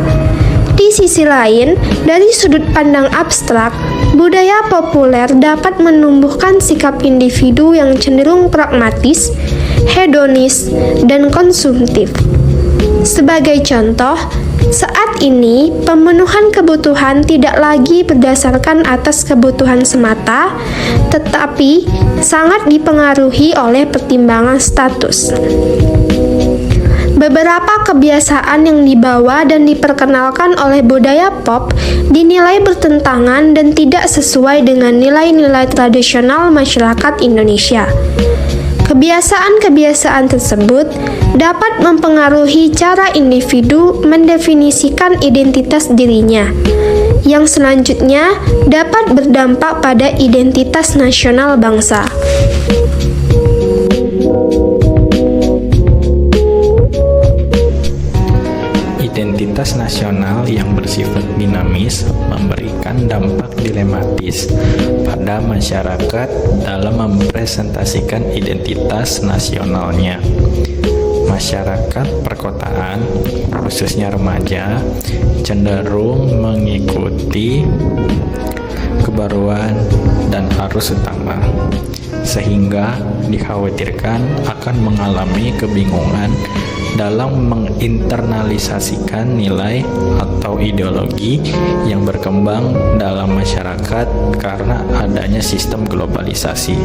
Di sisi lain, dari sudut pandang abstrak, budaya populer dapat menumbuhkan sikap individu yang cenderung pragmatis, hedonis, dan konsumtif. Sebagai contoh, saat ini pemenuhan kebutuhan tidak lagi berdasarkan atas kebutuhan semata, tetapi sangat dipengaruhi oleh pertimbangan status. Beberapa kebiasaan yang dibawa dan diperkenalkan oleh budaya pop dinilai bertentangan dan tidak sesuai dengan nilai-nilai tradisional masyarakat Indonesia. Kebiasaan-kebiasaan tersebut dapat mempengaruhi cara individu mendefinisikan identitas dirinya, yang selanjutnya dapat berdampak pada identitas nasional bangsa. Identitas nasional yang bersifat dinamis memberikan dampak dilematis pada masyarakat dalam mempresentasikan identitas nasionalnya. Masyarakat perkotaan, khususnya remaja, cenderung mengikuti kebaruan dan arus utama, sehingga dikhawatirkan akan mengalami kebingungan dalam menginternalisasikan nilai atau ideologi yang berkembang dalam masyarakat karena adanya sistem globalisasi.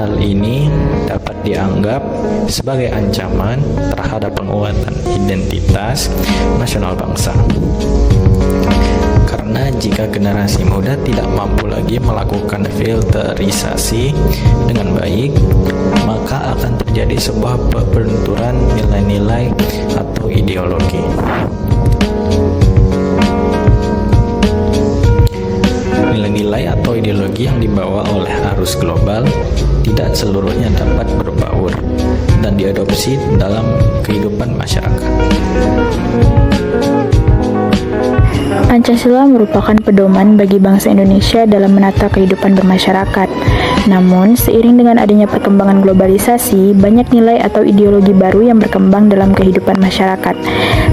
Hal ini dapat dianggap sebagai ancaman terhadap penguatan identitas nasional bangsa. Karena jika generasi muda tidak mampu lagi melakukan filterisasi dengan baik, maka akan terjadi sebuah benturan nilai-nilai atau ideologi. Nilai-nilai atau ideologi yang dibawa oleh arus global tidak seluruhnya dapat berbaur dan diadopsi dalam kehidupan masyarakat. Pancasila merupakan pedoman bagi bangsa Indonesia dalam menata kehidupan bermasyarakat. Namun, seiring dengan adanya perkembangan globalisasi, banyak nilai atau ideologi baru yang berkembang dalam kehidupan masyarakat,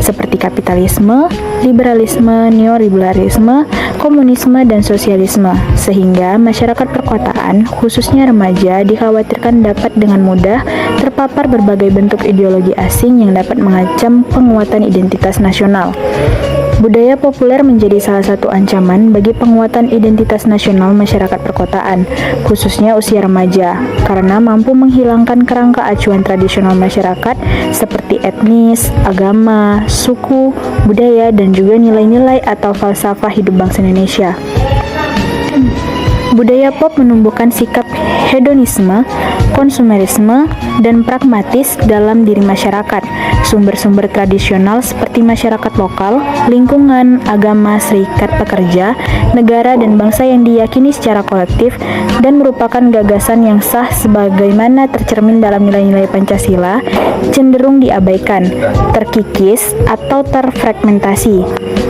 seperti kapitalisme, liberalisme, neoliberalisme, komunisme, dan sosialisme, sehingga masyarakat perkotaan, khususnya remaja, dikhawatirkan dapat dengan mudah terpapar berbagai bentuk ideologi asing yang dapat mengancam penguatan identitas nasional. Budaya populer menjadi salah satu ancaman bagi penguatan identitas nasional masyarakat perkotaan, khususnya usia remaja, karena mampu menghilangkan kerangka acuan tradisional masyarakat seperti etnis, agama, suku, budaya, dan juga nilai-nilai atau falsafah hidup bangsa Indonesia. Budaya pop menumbuhkan sikap hedonisme konsumerisme, dan pragmatis dalam diri masyarakat. Sumber-sumber tradisional seperti masyarakat lokal, lingkungan, agama, serikat pekerja, negara, dan bangsa yang diyakini secara kolektif dan merupakan gagasan yang sah sebagaimana tercermin dalam nilai-nilai Pancasila cenderung diabaikan, terkikis, atau terfragmentasi.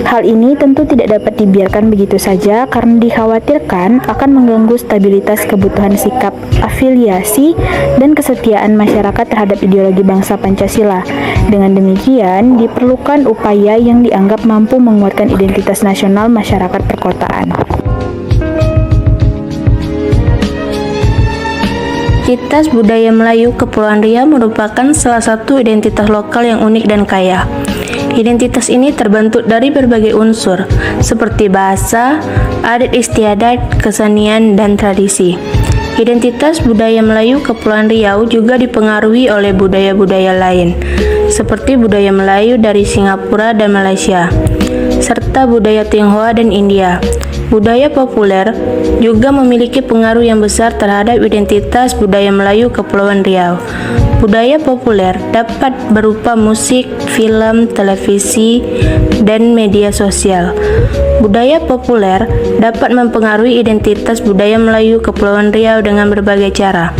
Hal ini tentu tidak dapat dibiarkan begitu saja karena dikhawatirkan akan mengganggu stabilitas kebutuhan sikap afiliasi dan kesetiaan masyarakat terhadap ideologi bangsa Pancasila. Dengan demikian, diperlukan upaya yang dianggap mampu menguatkan identitas nasional masyarakat perkotaan. Identitas budaya Melayu Kepulauan Riau merupakan salah satu identitas lokal yang unik dan kaya. Identitas ini terbentuk dari berbagai unsur, seperti bahasa, adat istiadat, kesenian, dan tradisi. Identitas budaya Melayu Kepulauan Riau juga dipengaruhi oleh budaya-budaya lain, seperti budaya Melayu dari Singapura dan Malaysia, serta budaya Tionghoa dan India. Budaya populer juga memiliki pengaruh yang besar terhadap identitas budaya Melayu Kepulauan Riau. Budaya populer dapat berupa musik, film, televisi, dan media sosial. Budaya populer dapat mempengaruhi identitas budaya Melayu Kepulauan Riau dengan berbagai cara.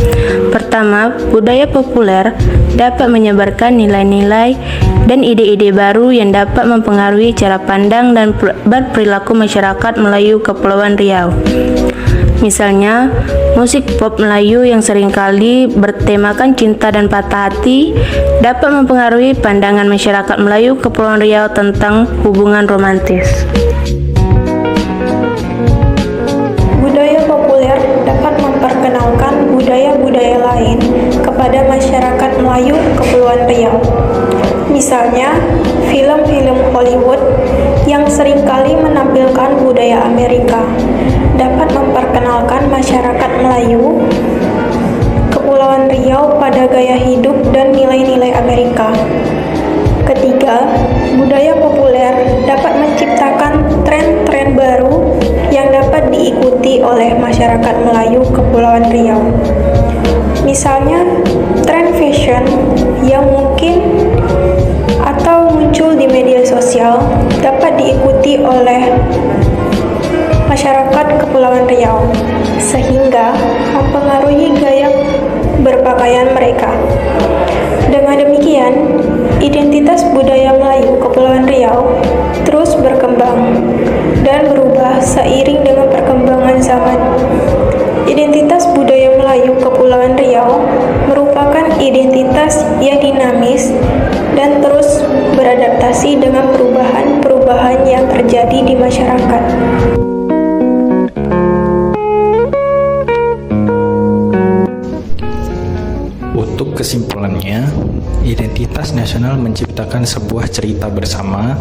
Pertama, budaya populer dapat menyebarkan nilai-nilai dan ide-ide baru yang dapat mempengaruhi cara pandang dan berperilaku masyarakat Melayu Kepulauan Riau. Misalnya, musik pop Melayu yang seringkali bertemakan cinta dan patah hati dapat mempengaruhi pandangan masyarakat Melayu Kepulauan Riau tentang hubungan romantis. Budaya populer dapat memperkenalkan budaya-budaya lain kepada masyarakat Melayu Kepulauan Riau. Misalnya, film-film Hollywood yang seringkali menampilkan budaya Amerika dapat memperkenalkan masyarakat Melayu Kepulauan Riau pada gaya hidup dan nilai-nilai Amerika. Ketiga, budaya populer dapat menciptakan tren-tren baru yang dapat diikuti oleh masyarakat Melayu Kepulauan Riau. Misalnya, tren fashion yang mungkin atau muncul di media sosial dapat diikuti oleh masyarakat Kepulauan Riau, sehingga mempengaruhi gaya berpakaian mereka. Dengan demikian, identitas budaya Melayu Kepulauan Riau terus berkembang dan berubah seiring dengan perkembangan zaman. Identitas budaya Melayu Kepulauan Riau merupakan identitas yang dinamis dan terus beradaptasi dengan perubahan-perubahan yang terjadi di masyarakat. Untuk kesimpulannya, identitas nasional menciptakan sebuah cerita bersama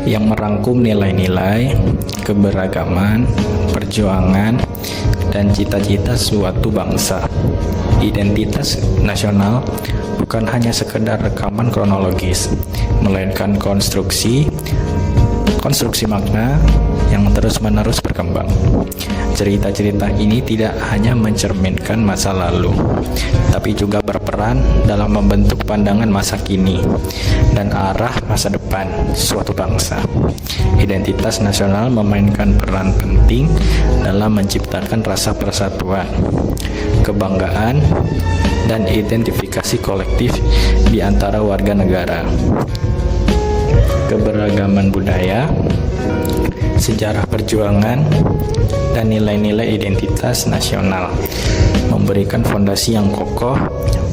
yang merangkum nilai-nilai, keberagaman, perjuangan, dan cita-cita suatu bangsa. Identitas nasional bukan hanya sekedar rekaman kronologis, melainkan konstruksi makna yang terus-menerus berkembang. Cerita-cerita ini tidak hanya mencerminkan masa lalu, tapi juga berperan dalam membentuk pandangan masa kini dan arah masa depan suatu bangsa. Identitas nasional memainkan peran penting dalam menciptakan rasa persatuan, kebanggaan, dan identifikasi kolektif di antara warga negara. Keberagaman budaya, sejarah perjuangan, dan nilai-nilai identitas nasional memberikan fondasi yang kokoh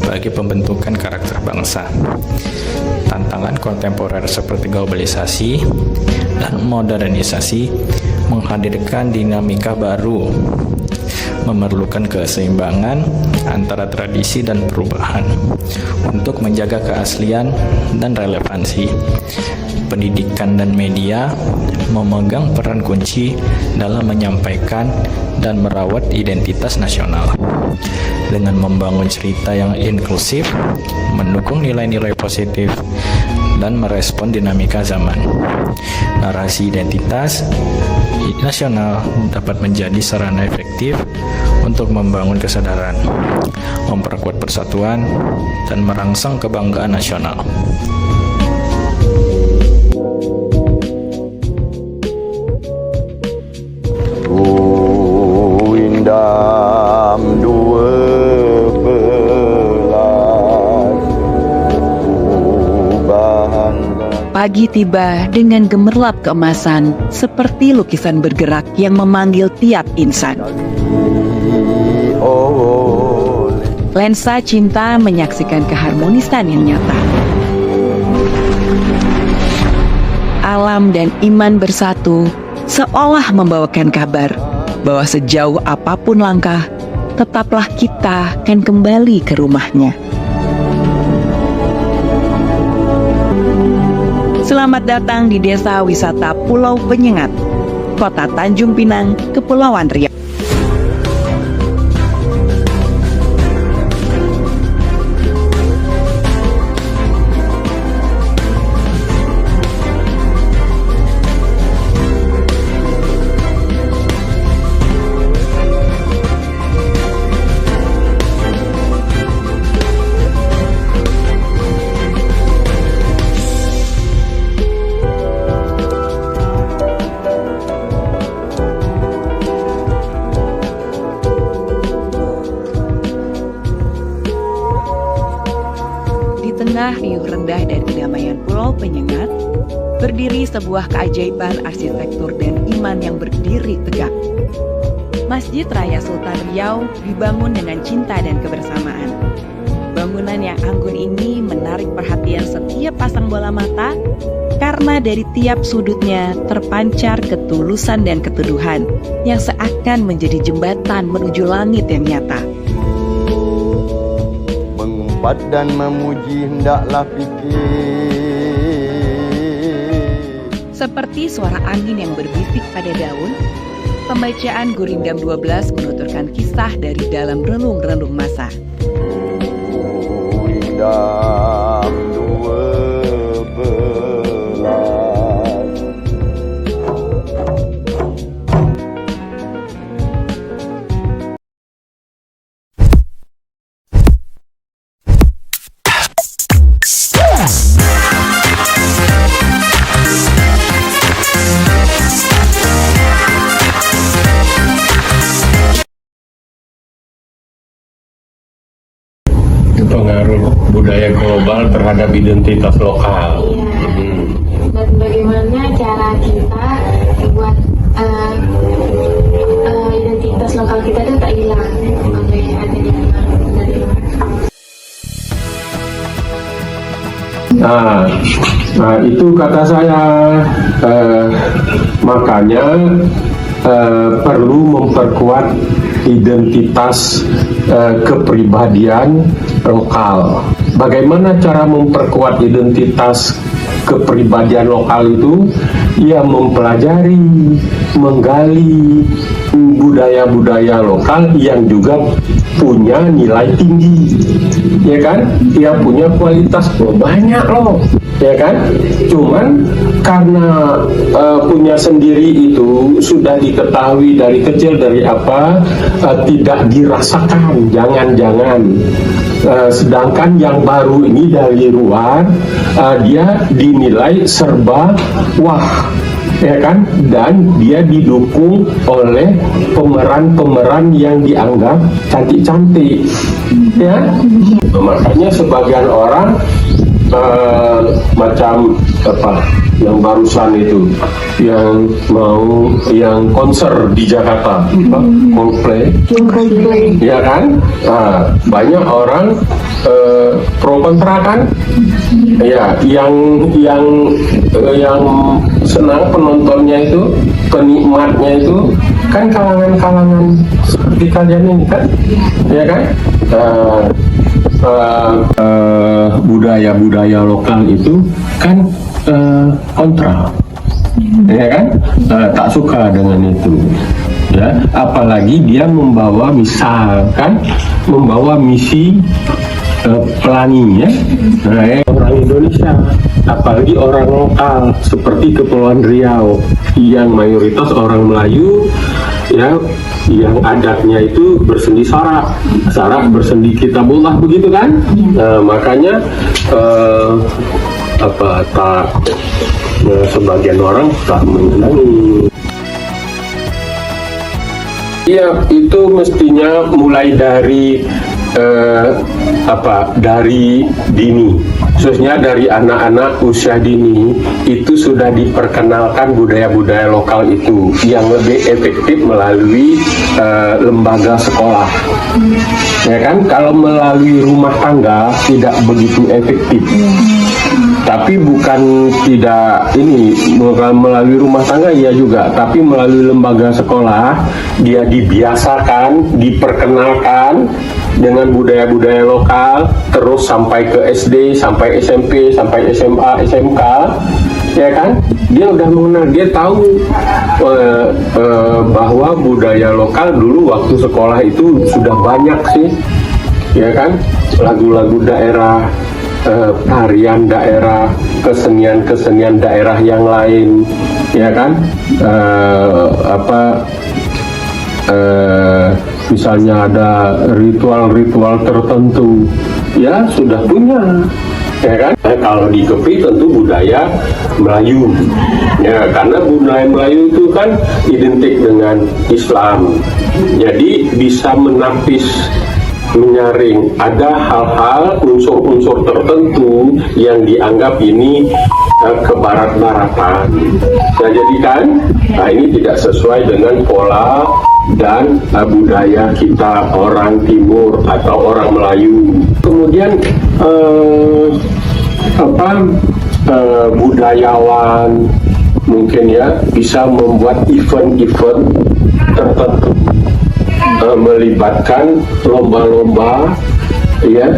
bagi pembentukan karakter bangsa. Tantangan kontemporer seperti globalisasi dan modernisasi menghadirkan dinamika baru, memerlukan keseimbangan antara tradisi dan perubahan untuk menjaga keaslian dan relevansi. Pendidikan dan media memegang peran kunci dalam menyampaikan dan merawat identitas nasional. Dengan membangun cerita yang inklusif, mendukung nilai-nilai positif, dan merespon dinamika zaman. Narasi identitas nasional dapat menjadi sarana efektif untuk membangun kesadaran, memperkuat persatuan, dan merangsang kebanggaan nasional. Pagi tiba dengan gemerlap keemasan, seperti lukisan bergerak yang memanggil tiap insan. Lensa cinta menyaksikan keharmonisan yang nyata. Alam dan iman bersatu, seolah membawakan kabar bahwa sejauh apapun langkah, tetaplah kita akan kembali ke rumahnya. Selamat datang di Desa Wisata Pulau Penyengat, Kota Tanjung Pinang, Kepulauan Riau. Tengah riuh rendah dan kedamaian Pulau Penyengat, berdiri sebuah keajaiban arsitektur dan iman yang berdiri tegak. Masjid Raya Sultan Riau dibangun dengan cinta dan kebersamaan. Bangunan yang anggun ini menarik perhatian setiap pasang bola mata karena dari tiap sudutnya terpancar ketulusan dan keteduhan yang seakan menjadi jembatan menuju langit yang nyata. Dan memuji hendaklah fikir. Seperti suara angin yang berbisik pada daun, pembacaan Gurindam 12 menuturkan kisah dari dalam renung-renung masa. Gurindam 12. Pengaruh budaya global terhadap identitas lokal. Dan bagaimana cara kita buat identitas lokal kita itu tak hilang oleh adanya dari luar. Nah itu kata saya, makanya perlu memperkuat identitas kepribadian lokal. Bagaimana cara memperkuat identitas kepribadian lokal itu? Ya mempelajari, menggali budaya-budaya lokal yang juga punya nilai tinggi, ya kan? Ya punya kualitas banyak loh, ya kan? Cuman karena punya sendiri itu sudah diketahui dari kecil dari apa, tidak dirasakan, jangan-jangan. Sedangkan yang baru ini dari luar, dia dinilai serba wah, ya kan, dan dia didukung oleh pemeran-pemeran yang dianggap cantik-cantik, ya. Makanya sebagian orang macam apa yang barusan itu, yang konser di Jakarta, Coldplay, ya kan, banyak orang pro kontra kan, ya, yang senang penontonnya itu, penikmatnya itu kan kalangan-kalangan seperti kalian ini kan, ya kan. Budaya-budaya lokal itu kan kontra, ya kan, tak suka dengan itu, ya. Apalagi dia membawa misi pelangi, ya. Orang Indonesia, apalagi orang lokal seperti Kepulauan Riau yang mayoritas orang Melayu, ya yang adatnya itu bersendi sarak bersendi kitabullah begitu kan. Makanya sebagian orang tak menyenangi. Ya, itu mestinya mulai dari dari dini, khususnya dari anak-anak usia dini itu sudah diperkenalkan budaya-budaya lokal itu yang lebih efektif melalui lembaga sekolah. Ya kan, kalau melalui rumah tangga tidak begitu efektif. Tapi bukan tidak melalui rumah tangga ya juga, tapi melalui lembaga sekolah dia dibiasakan, diperkenalkan dengan budaya-budaya lokal, terus sampai ke SD, sampai SMP, sampai SMA, SMK, ya kan? Dia udah mengenal, dia tahu bahwa budaya lokal dulu waktu sekolah itu sudah banyak sih, ya kan? Lagu-lagu daerah, tarian daerah, kesenian-kesenian daerah yang lain, ya kan? Misalnya ada ritual-ritual tertentu, ya sudah punya, ya kan? Kalau di Kepri tentu budaya Melayu, ya karena budaya Melayu itu kan identik dengan Islam, jadi bisa menapis, menyaring ada hal-hal unsur-unsur tertentu yang dianggap ini kebarat-baratan. Nah, jadi kan, ini tidak sesuai dengan pola dan budaya kita orang Timur atau orang Melayu. Kemudian budayawan mungkin ya bisa membuat event-event tertentu, melibatkan lomba-lomba, ya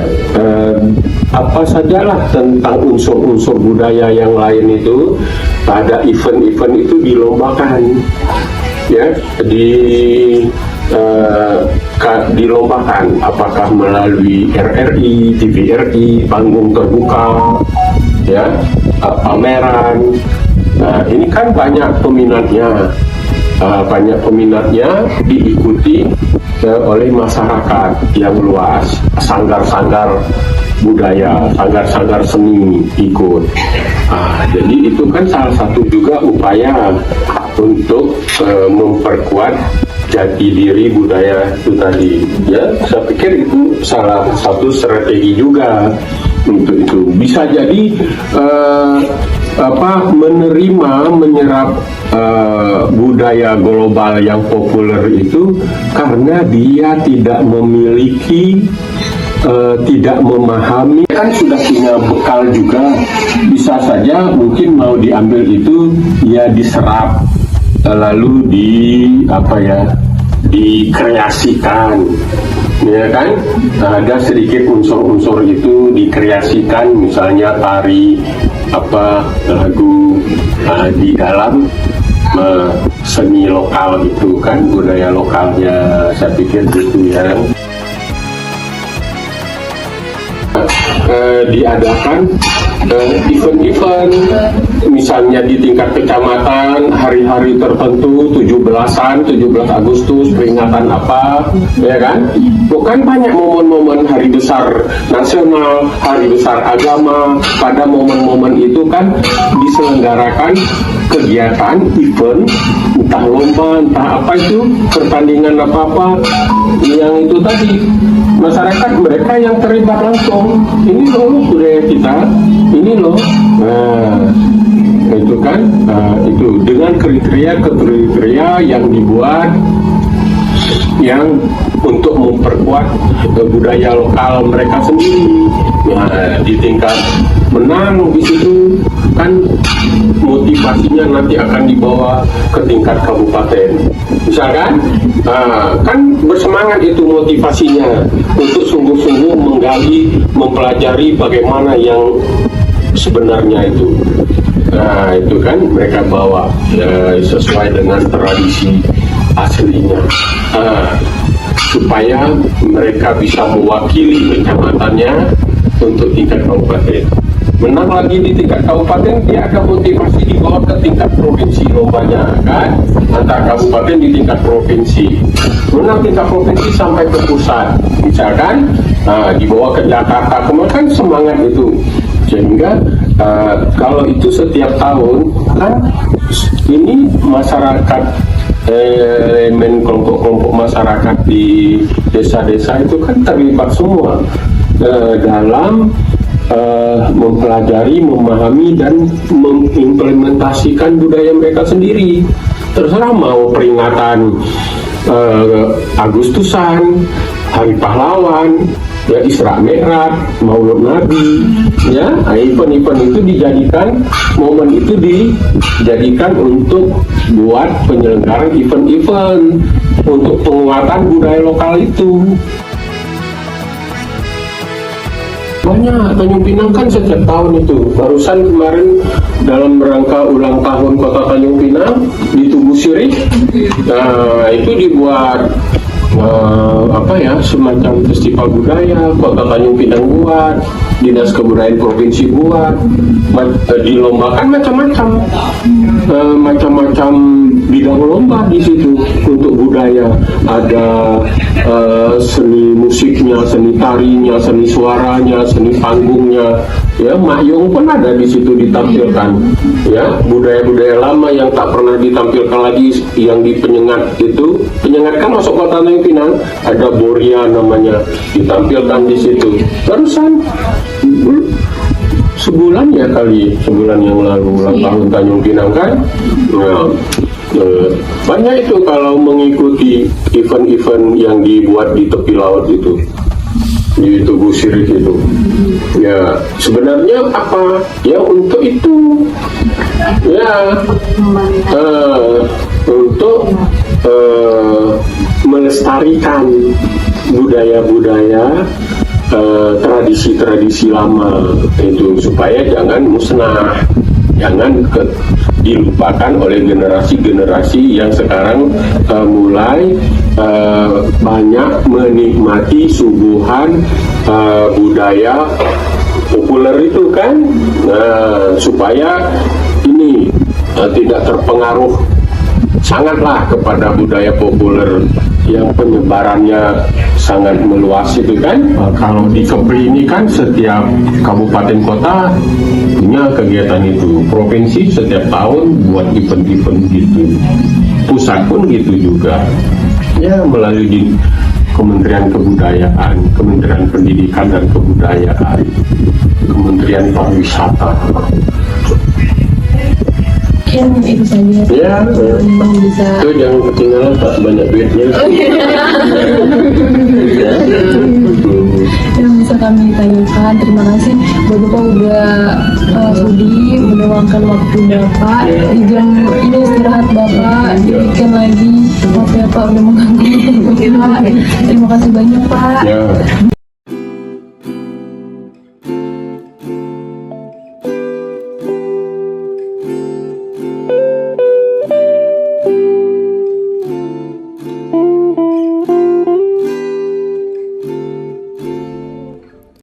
apa sajalah tentang unsur-unsur budaya yang lain itu pada event-event itu dilombakan, ya dilombakan apakah melalui RRI, TVRI, panggung terbuka, ya pameran. Nah, ini kan banyak peminatnya. Diikuti oleh masyarakat yang luas, sanggar-sanggar budaya, sanggar-sanggar seni ikut. Jadi itu kan salah satu juga upaya untuk memperkuat jati diri budaya itu tadi. Ya, saya pikir itu salah satu strategi juga untuk itu. Bisa jadi menyerap budaya global yang populer itu karena dia tidak memiliki, tidak memahami, kan sudah punya bekal juga, bisa saja mungkin mau diambil itu ya diserap lalu dikreasikan, ya kan? Ada sedikit unsur-unsur itu dikreasikan, misalnya tari lagu di dalam seni lokal itu kan, budaya lokalnya, saya pikir gitu ya. Diadakan event-event, misalnya di tingkat kecamatan, hari-hari tertentu, 17 Agustus, peringatan apa, ya kan? Bukan banyak momen-momen hari besar nasional, hari besar agama, pada momen-momen itu kan diselenggarakan kegiatan, event, entah lomba, entah apa itu, pertandingan apa-apa, yang itu tadi. Masyarakat mereka yang terlibat langsung, ini loh budaya kita, ini loh, itu kan, itu dengan kriteria yang dibuat, yang untuk memperkuat budaya lokal mereka sendiri. Nah, di tingkat menang di situ kan motivasinya nanti akan dibawa ke tingkat kabupaten, misalkan, kan bersemangat itu motivasinya untuk sungguh-sungguh menggali, mempelajari bagaimana yang sebenarnya itu. Nah, itu kan mereka bawa sesuai dengan tradisi aslinya, supaya mereka bisa mewakili kecamatannya, untuk tingkat kabupaten. Menang lagi di tingkat kabupaten, dia ada motivasi dibawa ke tingkat provinsi lombanya kan, antar kabupaten di tingkat provinsi. Menang tingkat provinsi sampai ke pusat, misalkan dibawa ke Jakarta, kemarin semangat itu. Sehingga kalau itu setiap tahun kan ini masyarakat elemen kelompok-kelompok masyarakat di desa-desa itu kan terlibat semua dalam mempelajari, memahami dan mengimplementasikan budaya mereka sendiri. Terserah mau peringatan Agustusan, Hari Pahlawan, ya Isra Mi'raj, Maulud Nabi, ya event-event itu dijadikan, momen itu dijadikan untuk buat penyelenggaraan event-event untuk penguatan budaya lokal itu. Banyak, Tanjung Pinang kan setiap tahun itu. Barusan kemarin dalam rangka ulang tahun Kota Tanjung Pinang di Tugu Sirih, itu dibuat semacam festival budaya. Kota Tanjung Pinang buat, Dinas Kebudayaan Provinsi buat, dilombakan macam-macam bidang lomba di situ untuk budaya. Ada seni musiknya, seni tarinya, seni suaranya, seni panggungnya, ya Mahyung pun ada di situ ditampilkan, ya budaya-budaya lama yang tak pernah ditampilkan lagi yang di Penyengat itu. Penyengat kan masuk Kota Tanjung Pinang, ada Boria namanya, ditampilkan di situ. Barusan sebulan yang lalu ulang tahun Tanjung Pinang kan. Banyak itu kalau mengikuti event-event yang dibuat di tepi laut itu, di Tugu Sirih itu. Ya sebenarnya apa? Ya untuk itu, ya untuk melestarikan budaya-budaya, tradisi-tradisi lama itu supaya jangan musnah, jangan dilupakan oleh generasi-generasi yang sekarang mulai banyak menikmati suguhan budaya populer itu kan, supaya ini tidak terpengaruh sangatlah kepada budaya populer yang penyebarannya sangat meluas itu kan. Kalau di Kepri ini kan setiap kabupaten kota punya kegiatan itu. Provinsi setiap tahun buat event-event gitu. Pusat pun gitu juga. Ya melalui di Kementerian Kebudayaan, Kementerian Pendidikan dan Kebudayaan, Kementerian Pariwisata. Itu saja. Ya, bisa. Itu jangan ketinggalan tak banyak duitnya. Yang bisa kami tanyakan, terima kasih Bapak udah sudi meluangkan waktu Bapak di jam ini istirahat Bapak, diberikan lagi. Maaf ya Pak udah mengganggu Bapak. Terima kasih banyak Pak. Ya.